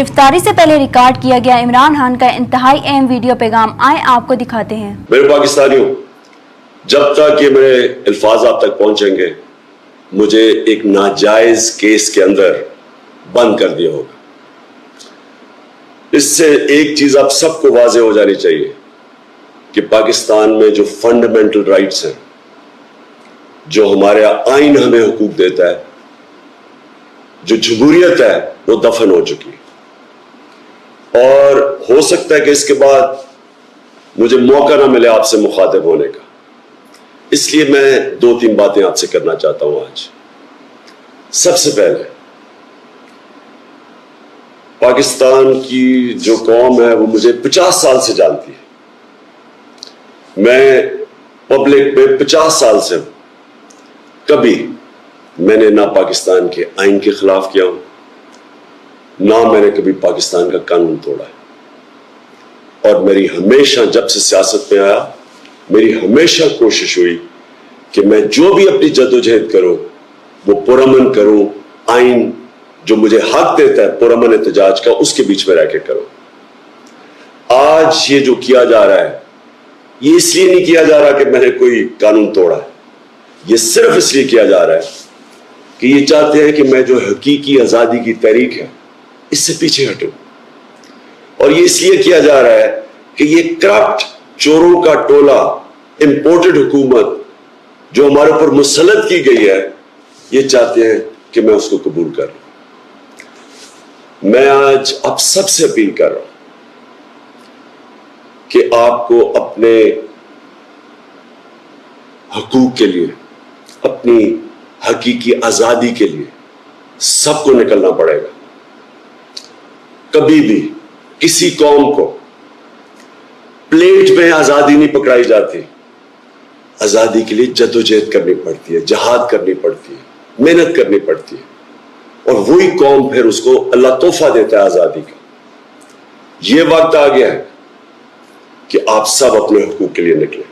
गिरफ्तारी से पहले रिकॉर्ड किया गया इमरान खान का इंतहाई अहम वीडियो पैगाम आए आपको दिखाते हैं। मेरे पाकिस्तानियों, जब तक ये मेरे अल्फाज आप तक पहुंचेंगे मुझे एक नाजायज केस के अंदर बंद कर दिया होगा। इससे एक चीज आप सबको वाज़ेह हो जानी चाहिए कि पाकिस्तान में जो फंडामेंटल राइट्स हैं, जो हमारे आइन हमें हुकूक देता है, जो जमहूरियत है, वो दफन हो चुकी है। और हो सकता है कि इसके बाद मुझे मौका ना मिले आपसे मुखातिब होने का, इसलिए मैं 2-3 बातें आपसे करना चाहता हूं आज। सबसे पहले, पाकिस्तान की जो कौम है वो मुझे 50 साल से जानती है। मैं पब्लिक में 50 साल से हूं। कभी मैंने ना पाकिस्तान के आइन के खिलाफ किया हूं, ना मैंने कभी पाकिस्तान का कानून तोड़ा है। और मेरी हमेशा, जब से सियासत में आया, मेरी हमेशा कोशिश हुई कि मैं जो भी अपनी जद्दोजहद करूं वो पुरअमन करूं, आइन जो मुझे हक देता है पुरअमन एहतजाज का, उसके बीच में रह के करूं। आज ये जो किया जा रहा है, ये इसलिए नहीं किया जा रहा कि मैंने कोई कानून तोड़ा है, ये सिर्फ इसलिए किया जा रहा है कि ये चाहते हैं कि मैं जो हकीकी आजादी की तहरीक है इससे पीछे हटूं। और ये इसलिए किया जा रहा है कि ये करप्ट चोरों का टोला, इंपोर्टेड हुकूमत जो हमारे ऊपर मुसल्लत की गई है, ये चाहते हैं कि मैं उसको कबूल कर लूं। मैं आज आप सबसे अपील कर रहा हूं कि आपको अपने हकूक के लिए, अपनी हकीकी आजादी के लिए सबको निकलना पड़ेगा। कभी भी किसी कौम को प्लेट में आजादी नहीं पकड़ाई जाती। आजादी के लिए जद्दोजहद करनी पड़ती है, जिहाद करनी पड़ती है, मेहनत करनी पड़ती है, और वही कौम फिर उसको अल्लाह तोहफा देता है आजादी का। ये वक्त आ गया है कि आप सब अपने हुकूक के लिए निकलें।